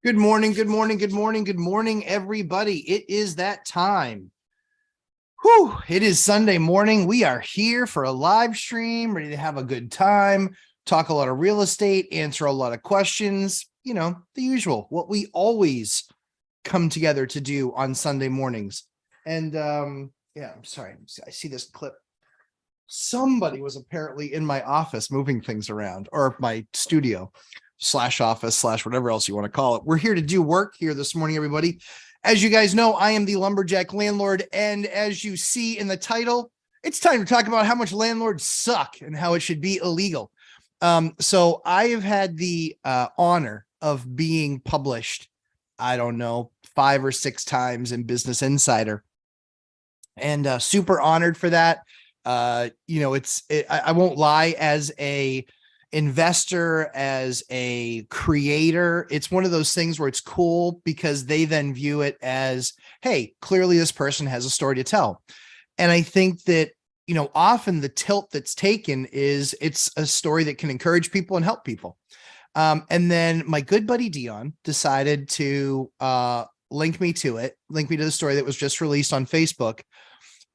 Good morning, good morning, good morning, good morning, everybody. It is that time. Whew, it is Sunday morning. We are here for a live stream, ready to have a good time, talk a lot of real estate, answer a lot of questions, the usual, what we always come together to do on Sunday mornings. And yeah, I'm sorry. I see this clip. Somebody was apparently in my office moving things around, or my studio / office / whatever else you want to call it. We're here to do work here this morning, everybody. As you guys know, I am the Lumberjack Landlord. And as you see in the title, it's time to talk about how much landlords suck and how it should be illegal. So I have had the honor of being published, I don't know, 5 or 6 times in Business Insider, and super honored for that. I won't lie, as a investor, as a creator, it's one of those things where it's cool because they then view it as, hey, clearly this person has a story to tell. And I think that, often the tilt that's taken is it's a story that can encourage people and help people. And then my good buddy Dion decided to link me to the story that was just released on Facebook.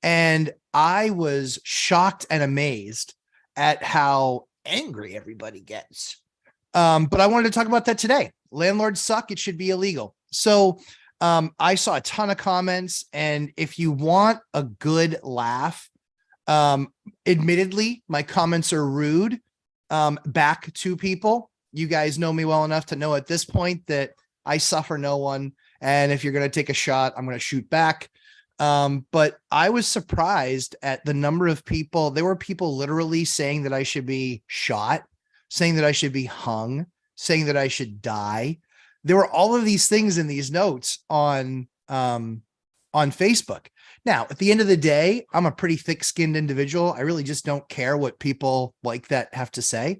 And I was shocked and amazed at how angry everybody gets. But I wanted to talk about that today. Landlords suck. It should be illegal. So I saw a ton of comments. And if you want a good laugh, admittedly, my comments are rude back to people. You guys know me well enough to know at this point that I suffer no one. And if you're going to take a shot, I'm going to shoot back. But I was surprised at the number of people. There were people literally saying that I should be shot, saying that I should be hung, saying that I should die. There were all of these things in these notes on Facebook. Now, at the end of the day, I'm a pretty thick-skinned individual. I really just don't care what people like that have to say.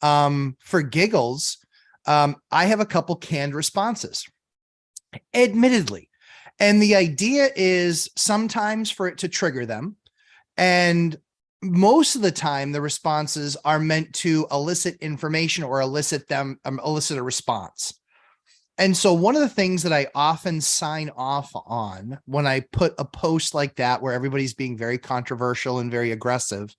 For giggles, I have a couple canned responses, admittedly. And the idea is sometimes for it to trigger them. And most of the time, the responses are meant to elicit information or elicit a response. And so one of the things that I often sign off on when I put a post like that, where everybody's being very controversial and very aggressive,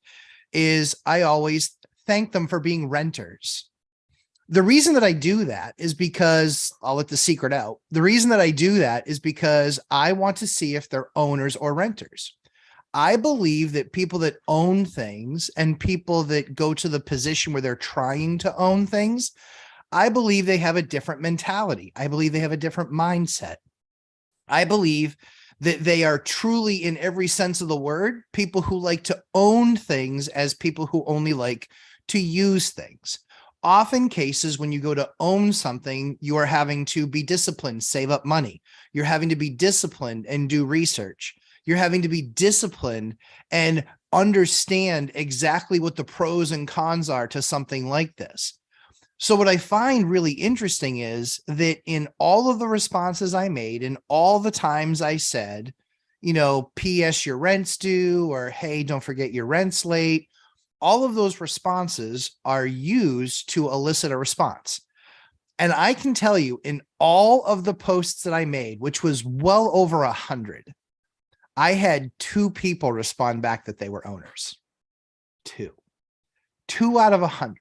is I always thank them for being renters. The reason that I do that is because I'll let the secret out. The reason that I do that is because I want to see if they're owners or renters. I believe that people that own things and people that go to the position where they're trying to own things, I believe they have a different mentality. I believe they have a different mindset. I believe that they are truly, in every sense of the word, people who like to own things as people who only like to use things. Often cases when you go to own something, you are having to be disciplined, save up money. You're having to be disciplined and do research. You're having to be disciplined and understand exactly what the pros and cons are to something like this. So what I find really interesting is that in all of the responses I made and all the times I said, P.S. your rent's due, or hey, don't forget your rent's late, all of those responses are used to elicit a response. And I can tell you, in all of the posts that I made, which was well over 100, I had 2 people respond back that they were owners. 2 out of 100.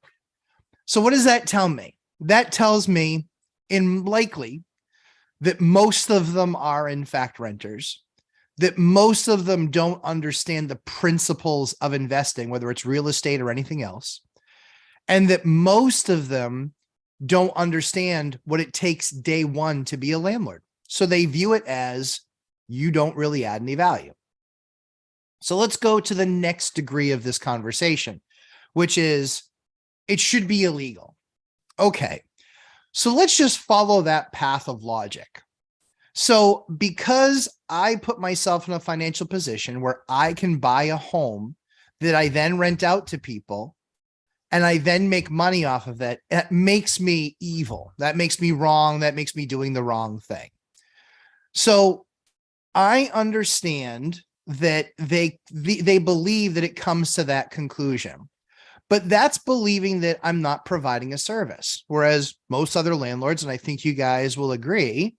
So what does that tell me? That tells me, likely, that most of them are in fact renters, that most of them don't understand the principles of investing, whether it's real estate or anything else, and that most of them don't understand what it takes day one to be a landlord. So they view it as you don't really add any value. So let's go to the next degree of this conversation, which is it should be illegal. Okay, so let's just follow that path of logic. So because I put myself in a financial position where I can buy a home that I then rent out to people and I then make money off of that, that makes me evil. That makes me wrong. That makes me doing the wrong thing. So I understand that they believe that it comes to that conclusion. But that's believing that I'm not providing a service. Whereas most other landlords, and I think you guys will agree,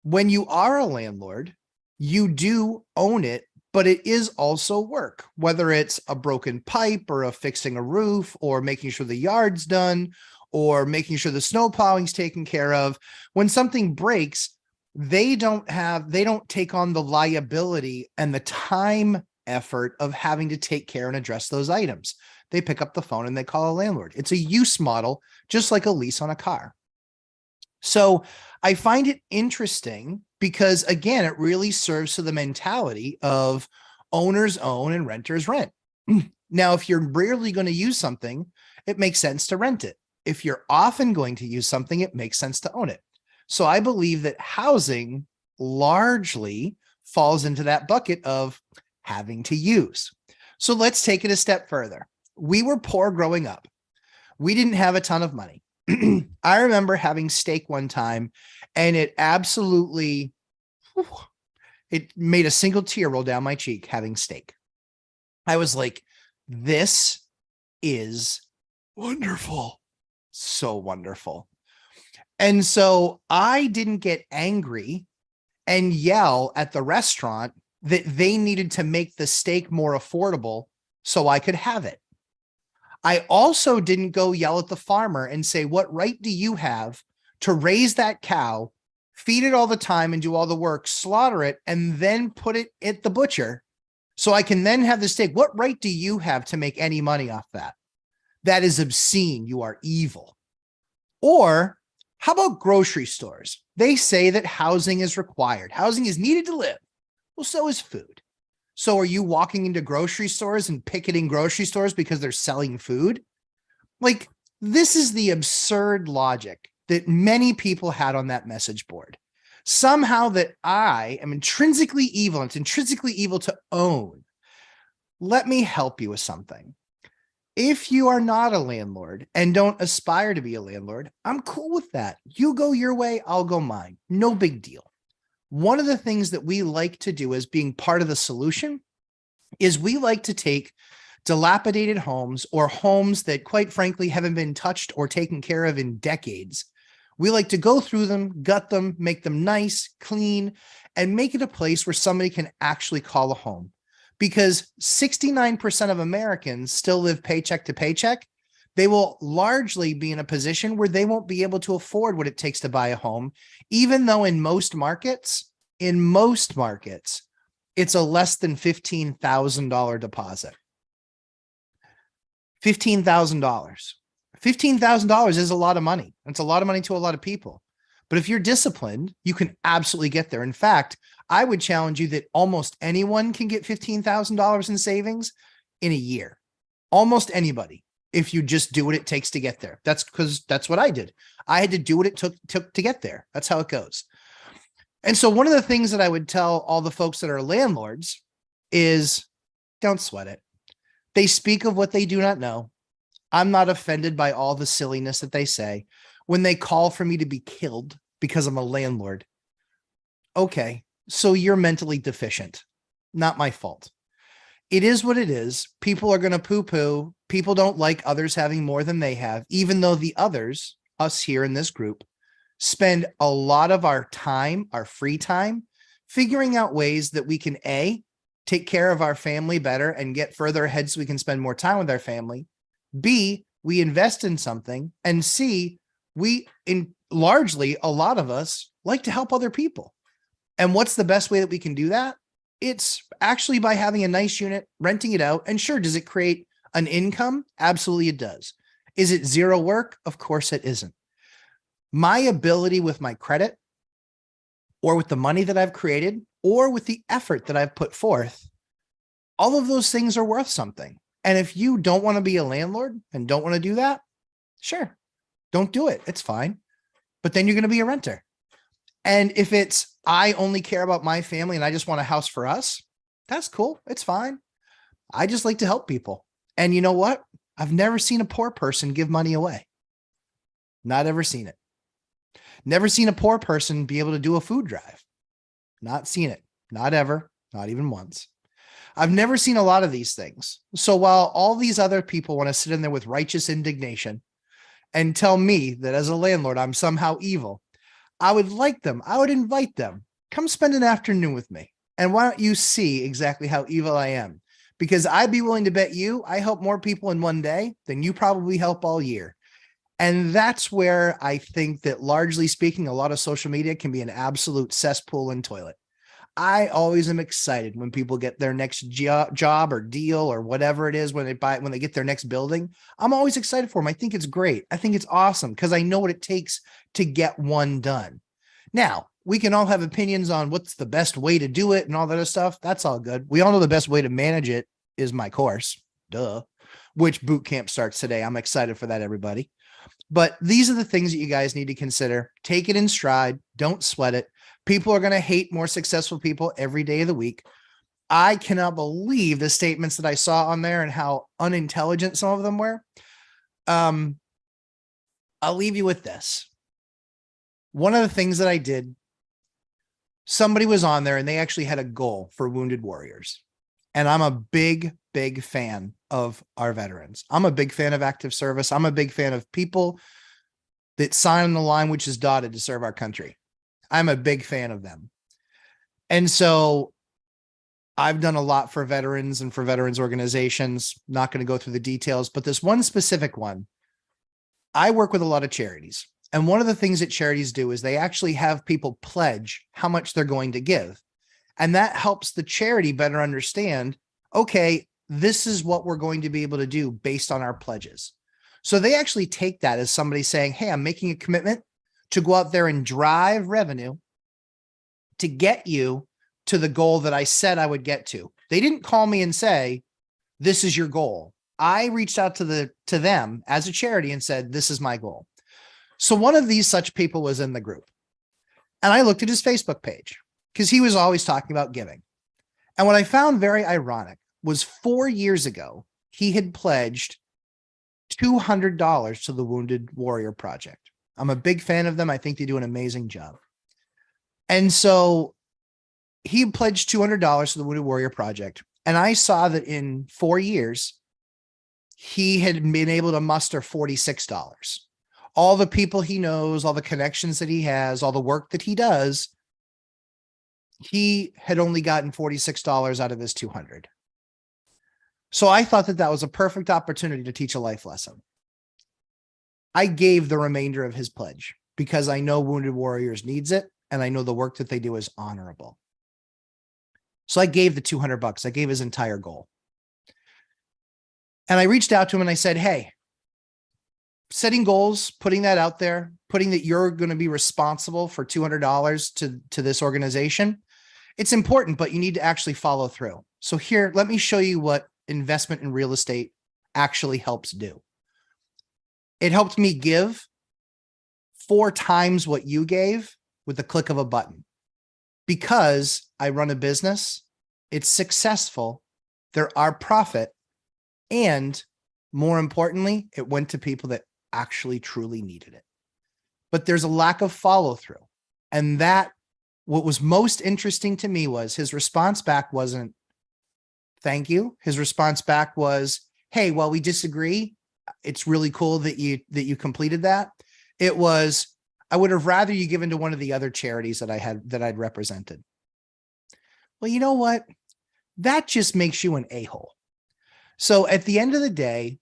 when you are a landlord, you do own it, but it is also work, whether it's a broken pipe or fixing a roof or making sure the yard's done or making sure the snow plowing's taken care of. When something breaks, they don't take on the liability and the time effort of having to take care and address those items. They pick up the phone and they call a landlord. It's a use model, just like a lease on a car. So I find it interesting because, again, it really serves to the mentality of owners own and renters rent. Now, if you're rarely going to use something, it makes sense to rent it. If you're often going to use something, it makes sense to own it. So I believe that housing largely falls into that bucket of having to use. So let's take it a step further. We were poor growing up. We didn't have a ton of money. I remember having steak one time, and it absolutely, it made a single tear roll down my cheek having steak. I was like, this is wonderful. So wonderful. And so I didn't get angry and yell at the restaurant that they needed to make the steak more affordable so I could have it. I also didn't go yell at the farmer and say, what right do you have to raise that cow, feed it all the time and do all the work, slaughter it, and then put it at the butcher so I can then have the steak? What right do you have to make any money off that? That is obscene. You are evil. Or how about grocery stores? They say that housing is required. Housing is needed to live. Well, so is food. So are you walking into grocery stores and picketing grocery stores because they're selling food? Like, this is the absurd logic that many people had on that message board. Somehow that I am intrinsically evil, and it's intrinsically evil to own. Let me help you with something. If you are not a landlord and don't aspire to be a landlord, I'm cool with that. You go your way, I'll go mine. No big deal. One of the things that we like to do as being part of the solution is we like to take dilapidated homes or homes that, quite frankly, haven't been touched or taken care of in decades. We like to go through them, gut them, make them nice, clean, and make it a place where somebody can actually call a home. Because 69% of Americans still live paycheck to paycheck. They will largely be in a position where they won't be able to afford what it takes to buy a home, even though in most markets, it's a less than $15,000 deposit. $15,000. $15,000 is a lot of money. It's a lot of money to a lot of people. But if you're disciplined, you can absolutely get there. In fact, I would challenge you that almost anyone can get $15,000 in savings in a year. Almost anybody, if you just do what it takes to get there. That's because that's what I did. I had to do what it took to get there. That's how it goes. And so one of the things that I would tell all the folks that are landlords is don't sweat it. They speak of what they do not know. I'm not offended by all the silliness that they say. When they call for me to be killed because I'm a landlord, okay, so you're mentally deficient. Not my fault. It is what it is. People are going to poo-poo. People don't like others having more than they have, even though the others, us here in this group, spend a lot of our time, our free time, figuring out ways that we can A, take care of our family better and get further ahead so we can spend more time with our family. B, we invest in something. And C, largely, a lot of us like to help other people. And what's the best way that we can do that? It's actually by having a nice unit, renting it out. And sure, does it create an income? Absolutely, it does. Is it zero work? Of course it isn't. My ability with my credit or with the money that I've created or with the effort that I've put forth, all of those things are worth something. And if you don't want to be a landlord and don't want to do that, sure, don't do it. It's fine. But then you're going to be a renter. And if it's, I only care about my family and I just want a house for us, that's cool. It's fine. I just like to help people. And you know what? I've never seen a poor person give money away. Not ever seen it. Never seen a poor person be able to do a food drive. Not seen it. Not ever. Not even once. I've never seen a lot of these things. So while all these other people want to sit in there with righteous indignation and tell me that as a landlord, I'm somehow evil, I would invite them, come spend an afternoon with me. And why don't you see exactly how evil I am? Because I'd be willing to bet you I help more people in one day than you probably help all year. And that's where I think that, largely speaking, a lot of social media can be an absolute cesspool and toilet. I always am excited when people get their next job or deal or whatever it is when they get their next building. I'm always excited for them. I think it's great. I think it's awesome because I know what it takes to get one done. Now, we can all have opinions on what's the best way to do it and all that other stuff. That's all good. We all know the best way to manage it is my course, which boot camp starts today. I'm excited for that, everybody. But these are the things that you guys need to consider. Take it in stride. Don't sweat it. People are going to hate more successful people every day of the week. I cannot believe the statements that I saw on there and how unintelligent some of them were. I'll leave you with this. One of the things that I did, somebody was on there and they actually had a goal for wounded warriors. And I'm a big, big fan of our veterans. I'm a big fan of active service. I'm a big fan of people that sign on the line, which is dotted to serve our country. I'm a big fan of them. And so I've done a lot for veterans and for veterans organizations. Not going to go through the details, but this one specific one, I work with a lot of charities. And one of the things that charities do is they actually have people pledge how much they're going to give. And that helps the charity better understand, okay, this is what we're going to be able to do based on our pledges. So they actually take that as somebody saying, hey, I'm making a commitment to go out there and drive revenue to get you to the goal that I said I would get to. They didn't call me and say, this is your goal. I reached out to them as a charity and said, this is my goal. So one of these such people was in the group. And I looked at his Facebook page because he was always talking about giving. And what I found very ironic was 4 years ago, he had pledged $200 to the Wounded Warrior Project. I'm a big fan of them. I think they do an amazing job. And so he pledged $200 to the Wounded Warrior Project. And I saw that in 4 years, he had been able to muster $46. All the people he knows, all the connections that he has, all the work that he does, he had only gotten $46 out of his 200. So I thought that that was a perfect opportunity to teach a life lesson. I gave the remainder of his pledge because I know Wounded Warriors needs it. And I know the work that they do is honorable. So I gave the $200. I gave his entire goal. And I reached out to him and I said, hey, setting goals, putting that out there, putting that you're going to be responsible for $200 to this organization. It's important, but you need to actually follow through. So here, let me show you what investment in real estate actually helps do. It helped me give 4 times what you gave with the click of a button. Because I run a business, it's successful, there are profit, and more importantly, it went to people that actually truly needed it. But there's a lack of follow through. And that, what was most interesting to me was his response back wasn't, thank you. His response back was, hey, while we disagree, it's really cool that you completed that. It was, I would have rather you given to one of the other charities that I'd represented. Well, you know what? That just makes you an a-hole. So at the end of the day,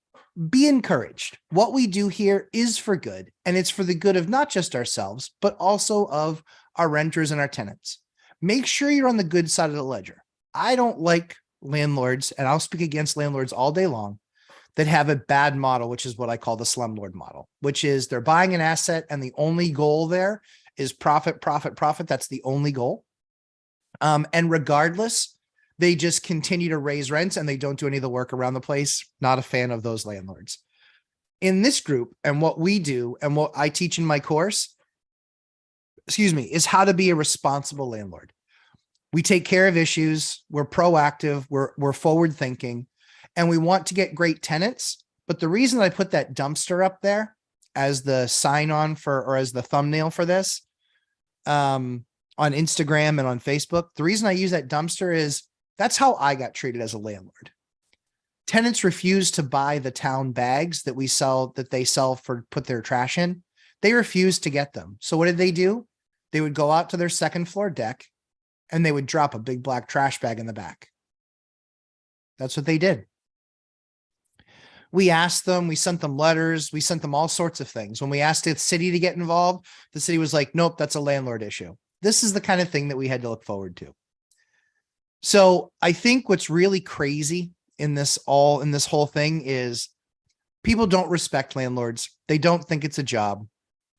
be encouraged. What we do here is for good, and it's for the good of not just ourselves, but also of our renters and our tenants. Make sure you're on the good side of the ledger. I don't like landlords, and I'll speak against landlords all day long, that have a bad model, which is what I call the slumlord model, which is they're buying an asset and the only goal there is profit, profit, profit. That's the only goal. And regardless, they just continue to raise rents and they don't do any of the work around the place. Not a fan of those landlords. In this group, and what we do and what I teach in my course, is how to be a responsible landlord. We take care of issues. We're proactive. We're forward thinking. And we want to get great tenants. But the reason I put that dumpster up there as the sign on for, or as the thumbnail for this, on Instagram and on Facebook, the reason I use that dumpster is That's how I got treated as a landlord. Tenants refuse to buy the town bags that they sell for put their trash in. They refused to get them. So what did they do? They would go out to their second floor deck and they would drop a big black trash bag in the back. That's what they did. We asked them, we sent them letters, we sent them all sorts of things. When we asked the city to get involved, the city was like, nope, that's a landlord issue. This is the kind of thing that we had to look forward to. So I think what's really crazy in this whole thing is people don't respect landlords. They don't think it's a job.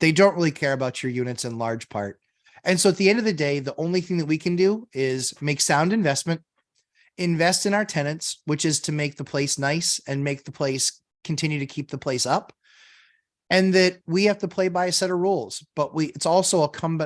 They don't really care about your units in large part. And so at the end of the day, the only thing that we can do is make sound invest in our tenants, which is to make the place nice and make the place continue to keep the place up. And that we have to play by a set of rules, but it's also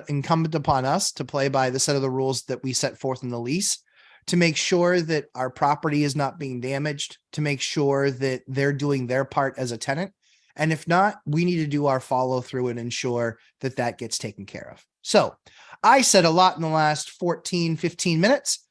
incumbent upon us to play by the set of the rules that we set forth in the lease, to make sure that our property is not being damaged, to make sure that they're doing their part as a tenant. And if not, we need to do our follow through and ensure that that gets taken care of. So I said a lot in the last 14, 15 minutes.